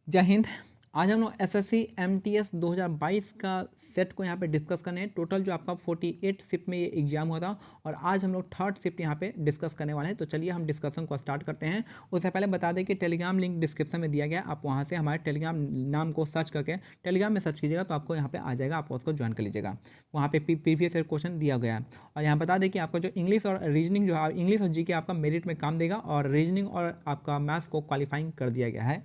जय हिंद। आज हम लोग एसएससी एमटीएस 2022 का सेट को यहाँ पे डिस्कस करने हैं। टोटल जो आपका 48 शिफ्ट में ये एग्जाम हुआ था और आज हम लोग थर्ड शिफ्ट यहाँ पे डिस्कस करने वाले हैं। तो चलिए हम डिस्कशन को स्टार्ट करते हैं। उससे पहले बता दें कि टेलीग्राम लिंक डिस्क्रिप्शन में दिया गया, आप वहाँ से हमारे टेलीग्राम नाम को सर्च करके टेलीग्राम में सर्च कीजिएगा तो आपको यहाँ पे आ जाएगा, आप उसको ज्वाइन कर लीजिएगा। वहाँ पे प्रीवियस ईयर क्वेश्चन दिया गया है। और यहाँ बता दें कि आपका जो इंग्लिश और रीजनिंग जो है, इंग्लिश और जीके आपका मेरिट में काम देगा और रीजनिंग और आपका मैथ्स को क्वालिफाइंग कर दिया गया है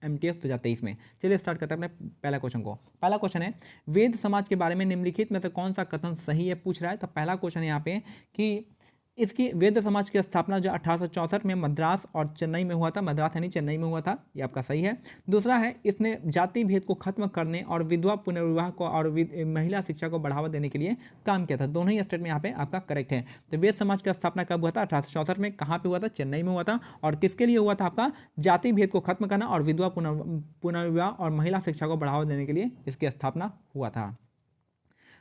एमटीएस 2023 में। चलिए स्टार्ट करते हैं अपने पहला क्वेश्चन को। पहला क्वेश्चन है वेद समाज के बारे में निम्नलिखित में से कौन सा कथन सही है पूछ रहा है। तो पहला क्वेश्चन यहाँ पे कि इसकी वेद समाज की स्थापना जो 1864 में मद्रास और चेन्नई में हुआ था, मद्रास यानी चेन्नई में हुआ था, ये आपका सही है। दूसरा है इसने जाति भेद को खत्म करने और विधवा पुनर्विवाह को और महिला शिक्षा को बढ़ावा देने के लिए काम किया था। दोनों ही स्टेट में यहाँ पे आपका करेक्ट है। तो वेद समाज की स्थापना कब हुआ था? 1864 में। कहाँ पे हुआ था? चेन्नई में हुआ था। और किसके लिए हुआ था? आपका जाति भेद को खत्म करना और विधवा पुनर्विवाह और महिला शिक्षा को बढ़ावा देने के लिए इसकी स्थापना हुआ था।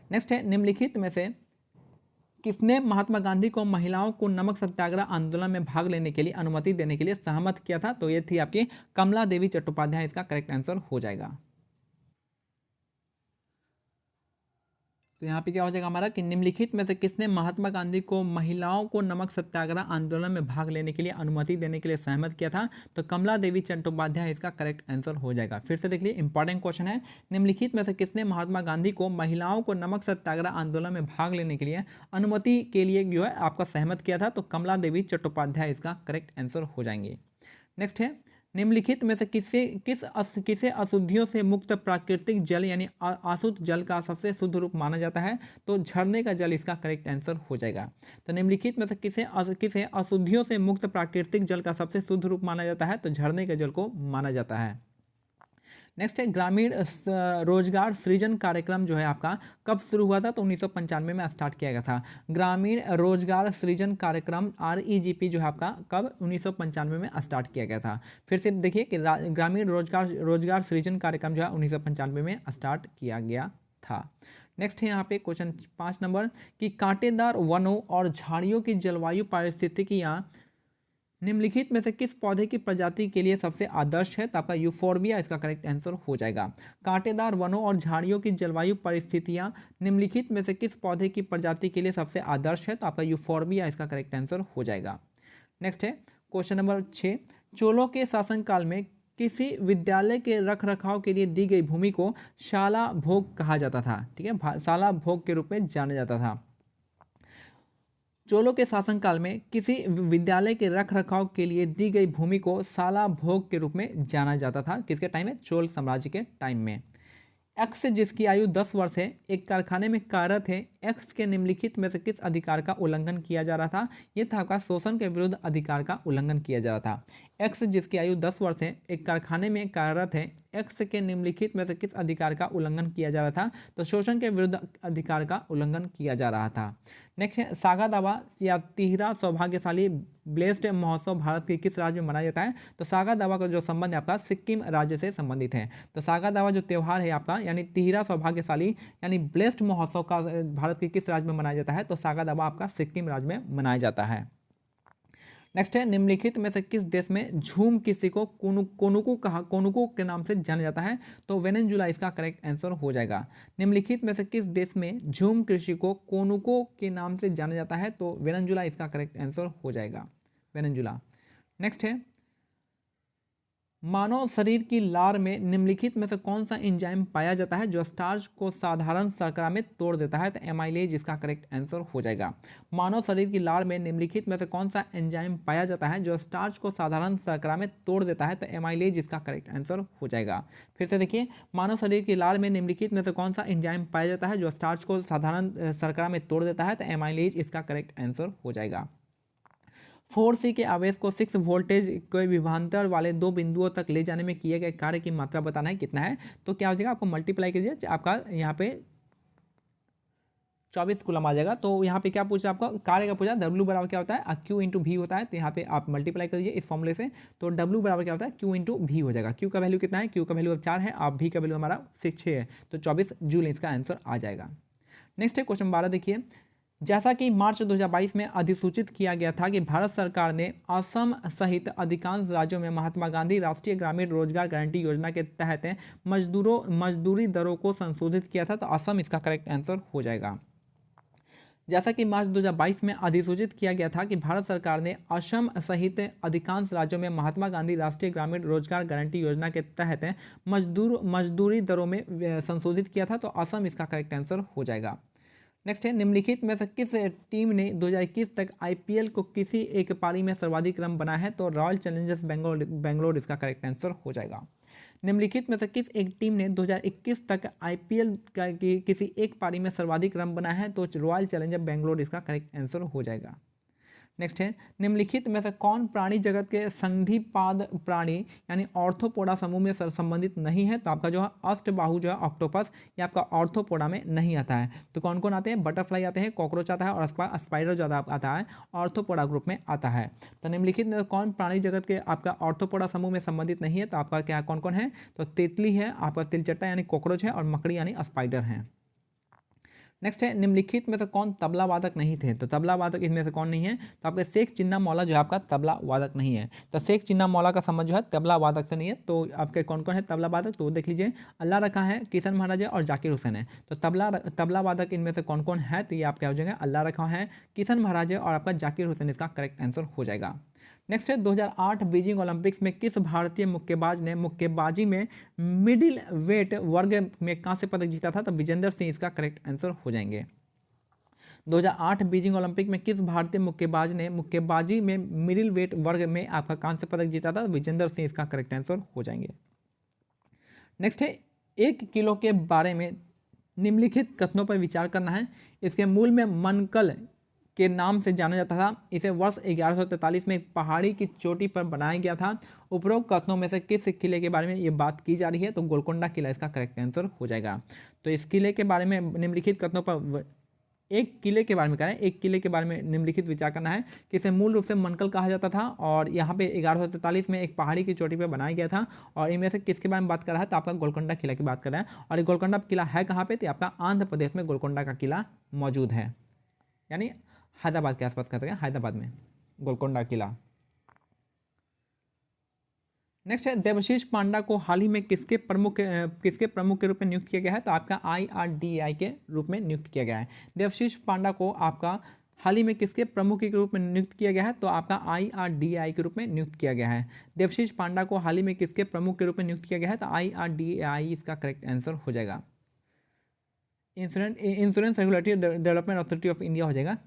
नेक्स्ट है निम्नलिखित में से किसने महात्मा गांधी को महिलाओं को नमक सत्याग्रह आंदोलन में भाग लेने के लिए अनुमति देने के लिए सहमत किया था? तो ये थी आपकी कमला देवी चट्टोपाध्याय, इसका करेक्ट आंसर हो जाएगा। तो यहाँ पे क्या हो जाएगा हमारा कि निम्नलिखित में से किसने महात्मा गांधी को महिलाओं को नमक सत्याग्रह आंदोलन में भाग लेने के लिए अनुमति देने के लिए सहमत किया था? तो कमला देवी चट्टोपाध्याय इसका करेक्ट आंसर हो जाएगा। फिर से देख लीजिए, इंपॉर्टेंट क्वेश्चन है। निम्नलिखित में से किसने महात्मा गांधी को महिलाओं को नमक सत्याग्रह आंदोलन में भाग लेने के लिए अनुमति के लिए जो है आपका सहमत किया था? तो कमला देवी चट्टोपाध्याय इसका करेक्ट आंसर हो जाएंगे। नेक्स्ट है निम्नलिखित में से किसे अशुद्धियों से मुक्त प्राकृतिक जल यानी अशुद्ध जल का सबसे शुद्ध रूप माना जाता है? तो झरने का जल इसका करेक्ट आंसर हो जाएगा। तो निम्नलिखित में से किसे अशुद्धियों से मुक्त प्राकृतिक जल का सबसे शुद्ध रूप माना जाता है? तो झरने के जल को माना जाता है। नेक्स्ट है ग्रामीण रोजगार सृजन कार्यक्रम जो है आपका कब शुरू हुआ था? तो 1995 में स्टार्ट किया गया था। ग्रामीण रोजगार सृजन कार्यक्रम REGP जो है आपका कब? 1995 में स्टार्ट किया गया था। फिर से देखिए कि ग्रामीण रोजगार सृजन कार्यक्रम जो है 1995 में स्टार्ट किया गया था। नेक्स्ट है यहाँ पे क्वेश्चन 5 नंबर कि कांटेदार वनों और झाड़ियों की जलवायु पारिस्थितिकियाँ निम्नलिखित में से किस पौधे की प्रजाति के लिए सबसे आदर्श है? तो आपका यूफोर्बिया इसका करेक्ट आंसर हो जाएगा। कांटेदार वनों और झाड़ियों की जलवायु परिस्थितियां निम्नलिखित में से किस पौधे की प्रजाति के लिए सबसे आदर्श है? तो आपका यूफोर्बिया इसका करेक्ट आंसर हो जाएगा। नेक्स्ट है क्वेश्चन नंबर 6 चोलों के शासनकाल में किसी विद्यालय के रख रखाव के लिए दी गई भूमि को शाला भोग कहा जाता था। ठीक है, शाला भोग के रूप में जाना जाता था। चोलों के शासनकाल में किसी विद्यालय के रख रखाव के लिए दी गई भूमि को शाला भोग के रूप में जाना जाता था। किसके टाइम में? चोल साम्राज्य के टाइम में। एक्स जिसकी आयु 10 वर्ष है, एक कारखाने में कार्यरत है, एक्स के निम्नलिखित में से किस अधिकार का उल्लंघन किया जा रहा था? यह था आपका शोषण के विरुद्ध अधिकार का उल्लंघन किया जा रहा था। एक्स जिसकी आयु 10 वर्ष है, एक कारखाने में कार्यरत है, एक्स के निम्नलिखित में से किस अधिकार का उल्लंघन किया जा रहा था? तो शोषण के विरुद्ध अधिकार का उल्लंघन किया जा रहा था। नेक्स्ट है सागा दावा या तिहरा सौभाग्यशाली ब्लेस्ड महोत्सव भारत के किस राज्य में मनाया जाता है? तो सागा दावा का जो संबंध है आपका सिक्किम राज्य से संबंधित है। तो सागा दावा जो त्यौहार है आपका यानी तिहरा सौभाग्यशाली यानी ब्लेस्ड महोत्सव का भारत के किस राज्य में मनाया जाता है? तो सागा दावा आपका सिक्किम राज्य में मनाया जाता है। नेक्स्ट है निम्नलिखित में से किस देश में झूम कृषि को कोनुकू के नाम से जाना जाता है? तो वेनेजुला इसका करेक्ट आंसर हो जाएगा। निम्नलिखित में से किस देश में झूम कृषि को कोनुको के नाम से जाना जाता है? तो वेनेजुला इसका करेक्ट आंसर हो जाएगा, वेनेजुला। नेक्स्ट है मानव शरीर की लार में निम्नलिखित में से कौन सा एंजाइम पाया जाता है जो स्टार्च को साधारण शर्करा में तोड़ देता है? तो एमाइलेज इसका करेक्ट आंसर हो जाएगा। मानव शरीर की लार में निम्नलिखित में से कौन सा एंजाइम पाया जाता है जो स्टार्च को साधारण शर्करा में तोड़ देता है? तो एमाइलेज इसका करेक्ट आंसर हो जाएगा। फिर से देखिए, मानव शरीर की लार में निम्नलिखित में से कौन सा एंजाइम पाया जाता है जो स्टार्च को साधारण शर्करा में तोड़ देता है? तो एमाइलेज इसका करेक्ट आंसर हो जाएगा। 4C के आवेश को 6 वोल्टेज के विभवांतर वाले दो बिंदुओं तक ले जाने में किए गए कार्य की मात्रा बताना है कितना है? तो क्या हो जाएगा, आपको मल्टीप्लाई कीजिए, आपका यहाँ पे 24 कूलम आ जाएगा। तो यहाँ पे क्या पूछा आपका कार्य का पूछा, W बराबर क्या होता है? Q इंटू V होता है। तो यहाँ पे आप मल्टीप्लाई कर दीजिए इस फॉर्मूले से। तो W बराबर क्या होता है? Q इंटू V हो जाएगा। Q का वैल्यू कितना है? Q का वैल्यू अब 4 है, आप V का वैल्यू हमारा 6 है, तो 24 जूल इसका आंसर आ जाएगा। नेक्स्ट है क्वेश्चन 12 देखिए, जैसा कि मार्च 2022 में अधिसूचित किया गया था कि भारत सरकार ने असम सहित अधिकांश राज्यों में महात्मा गांधी राष्ट्रीय ग्रामीण रोजगार गारंटी योजना के तहत मजदूरी दरों को संशोधित किया था, तो असम इसका करेक्ट आंसर हो जाएगा। जैसा कि मार्च 2022 में अधिसूचित किया गया था कि भारत सरकार ने असम सहित अधिकांश राज्यों में महात्मा गांधी राष्ट्रीय ग्रामीण रोजगार गारंटी योजना के तहत मजदूरी दरों में संशोधित किया था, तो असम इसका करेक्ट आंसर हो जाएगा। नेक्स्ट है, निम्नलिखित में से किस टीम ने 2021 तक आईपीएल को किसी एक पारी में सर्वाधिक रन बनाया है, तो रॉयल चैलेंजर्स बेंगलोर इसका करेक्ट आंसर हो जाएगा। निम्नलिखित में से किस एक टीम ने 2021 तक आईपीएल की किसी एक पारी में सर्वाधिक रन बनाया है, तो रॉयल चैलेंजर बेंगलोर इसका करेक्ट आंसर हो जाएगा। नेक्स्ट है, निम्नलिखित में से कौन प्राणी जगत के संधिपाद प्राणी यानी ऑर्थोपोडा समूह में संबंधित नहीं है, तो आपका जो है अष्टबाहु जो है ऑक्टोपस, ये आपका ऑर्थोपोडा में नहीं आता है। तो कौन कौन आते हैं, बटरफ्लाई आते हैं, कॉकरोच आता है और स्पाइडर जो आता है ऑर्थोपोडा ग्रुप में आता है। तो निम्नलिखित में कौन प्राणी जगत के आपका ऑर्थोपोडा समूह में संबंधित नहीं है, तो आपका क्या कौन कौन है, तो तितली है, आपका तिलचट्टा यानी कॉकरोच है, और मकड़ी यानी स्पाइडर है। नेक्स्ट है, निम्नलिखित में से कौन तबला वादक नहीं थे, तो तबला वादक इसमें से कौन नहीं है, तो आपके शेख चिन्ना मौला जो है आपका तबला वादक नहीं है। तो शेख चिन्ना मौला का संबंध जो है तबला वादक से नहीं है। तो आपके कौन कौन है तबला वादक, तो देख लीजिए, अल्लाह रखा है, किशन महाराज है और जाकिर हुसैन है। तो तबला वादक इनमें से कौन कौन है, तो ये आपका हो जाएगा अल्लाह रखा है, किशन महाराज है और आपका जाकिर हुसैन इसका करेक्ट आंसर हो जाएगा। नेक्स्ट है, 2008 बीजिंग ओलंपिक्स में किस भारतीय मुक्केबाज ने मुक्केबाजी में मिडिल वेट वर्ग में कांस्य पदक जीता था, तो विजेंदर सिंह इसका करेक्ट आंसर हो जाएंगे। 2008 बीजिंग ओलंपिक में किस भारतीय मुक्केबाज ने मुक्केबाजी में मिडिल वेट वर्ग में आपका कांस्य पदक जीता था, तो विजेंदर सिंह इसका करेक्ट आंसर हो जाएंगे। नेक्स्ट है, 1 किलो के बारे में निम्नलिखित कथनों पर विचार करना है। इसके मूल में मनकल के नाम से जाना जाता था। इसे वर्ष 1143 में एक पहाड़ी की चोटी पर बनाया गया था। उपरोक्त कथनों में से किस किले के बारे में ये बात की जा रही है, तो गोलकोंडा किला इसका करेक्ट आंसर हो जाएगा। तो इस किले के बारे में निम्नलिखित कथनों पर एक किले के बारे में कह रहे हैं, एक किले के बारे में निम्नलिखित विचार करना है कि इसे मूल रूप से मनकल कहा जाता था और यहाँ पे 1143 में एक पहाड़ी की चोटी पर बनाया गया था। और इनमें से किसके बारे में बात कर रहा है, तो आपका गोलकोंडा किला की बात कर रहा है। और ये गोलकोंडा किला है कहाँ पे, तो आपका आंध्र प्रदेश में गोलकोंडा का किला मौजूद है, यानी हैदराबाद के आसपास कह सकते हैं, हैदराबाद में गोलकोंडा किला। नेक्स्ट है, देवशीष पांडा को हाल ही में किसके प्रमुख के रूप में नियुक्त किया गया है, तो आपका IRDAI के रूप में नियुक्त किया गया है। देवशीष पांडा को आपका हाल ही में किसके प्रमुख के रूप में नियुक्त किया गया है, तो आपका IRDAI के रूप में नियुक्त किया गया है। देवशीष पांडा को हाल ही में किसके प्रमुख के रूप में नियुक्त किया गया है, तो IRDAI इसका करेक्ट आंसर हो जाएगा। Insurance regulatory development authority of India हो जाएगा।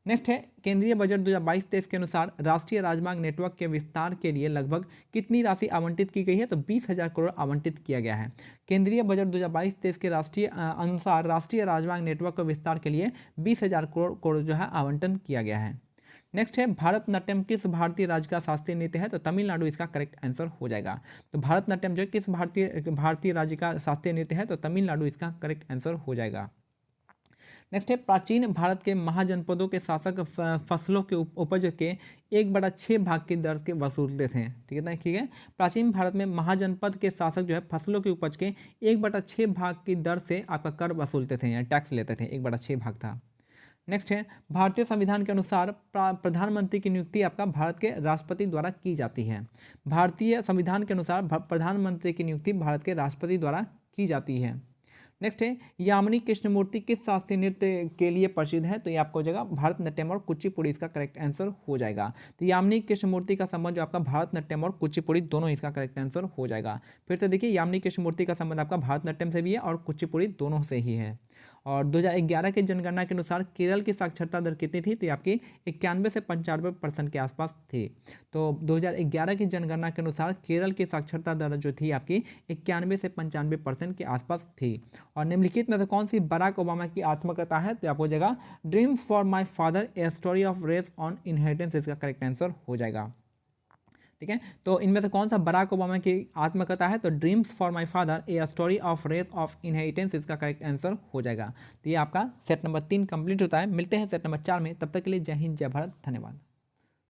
नेक्स्ट है, केंद्रीय बजट 2022-23 के अनुसार राष्ट्रीय राजमार्ग नेटवर्क के विस्तार के लिए लगभग कितनी राशि आवंटित की गई है, तो 20,000 करोड़ आवंटित किया गया है। केंद्रीय बजट 2022-23 के अनुसार राष्ट्रीय राजमार्ग नेटवर्क के विस्तार के लिए 20,000 करोड़ जो है आवंटन किया गया है। नेक्स्ट है, भारतनाट्यम किस भारतीय राज्य का शास्त्रीय नृत्य है, तो तमिलनाडु इसका करेक्ट आंसर हो जाएगा। तो भारतनाट्यम जो है किस भारतीय राज्य का शास्त्रीय नृत्य है, तो तमिलनाडु इसका करेक्ट आंसर हो जाएगा। नेक्स्ट है, प्राचीन भारत के महाजनपदों के शासक फसलों के उपज के 1/6 भाग की दर के वसूलते थे। ठीक है। प्राचीन भारत में महाजनपद के शासक जो है फसलों के उपज के 1/6 भाग की दर से आपका कर वसूलते थे या टैक्स लेते थे, 1/6 भाग था। नेक्स्ट है, भारतीय संविधान के अनुसार प्रधानमंत्री की नियुक्ति आपका भारत के राष्ट्रपति द्वारा की जाती है। भारतीय संविधान के अनुसार प्रधानमंत्री की नियुक्ति भारत के राष्ट्रपति द्वारा की जाती है। नेक्स्ट है, यामिनी कृष्णमूर्ति किस शास्त्रीय नृत्य के लिए प्रसिद्ध है, तो ये आपको हो जाएगा भारतनाट्यम और कुचिपुड़ी इसका करेक्ट आंसर हो जाएगा। तो यामिनी कृष्णमूर्ति का संबंध जो आपका भारतनाट्यम और कुचिपुड़ी दोनों इसका करेक्ट आंसर हो जाएगा। फिर से देखिए, यामिनी कृष्णमूर्ति का संबंध आपका भारतनाट्यम से भी है और कुचिपुड़ी दोनों से ही है। और 2011 की जनगणना के अनुसार केरल की साक्षरता दर कितनी थी, तो ये आपकी 91 से 95% के आसपास थी। तो 2011 की जनगणना के अनुसार केरल की साक्षरता दर जो थी आपकी 91 से 95% के आसपास थी। और निम्नलिखित में से कौन सी बराक ओबामा की आत्मकथा है, तो आपको हो जाएगा dreams for my father a story of race on inheritance इसका करेक्ट आंसर हो जाएगा। ठीक है, तो इनमें से कौन सा बराक ओबामा की आत्मकथा है, तो dreams for my father a story of race of inheritance इसका करेक्ट आंसर हो जाएगा। तो ये आपका सेट नंबर 3 कंप्लीट होता है। मिलते हैं सेट नंबर 4 में, तब तक के लिए जय हिंद जय भारत, धन्यवाद।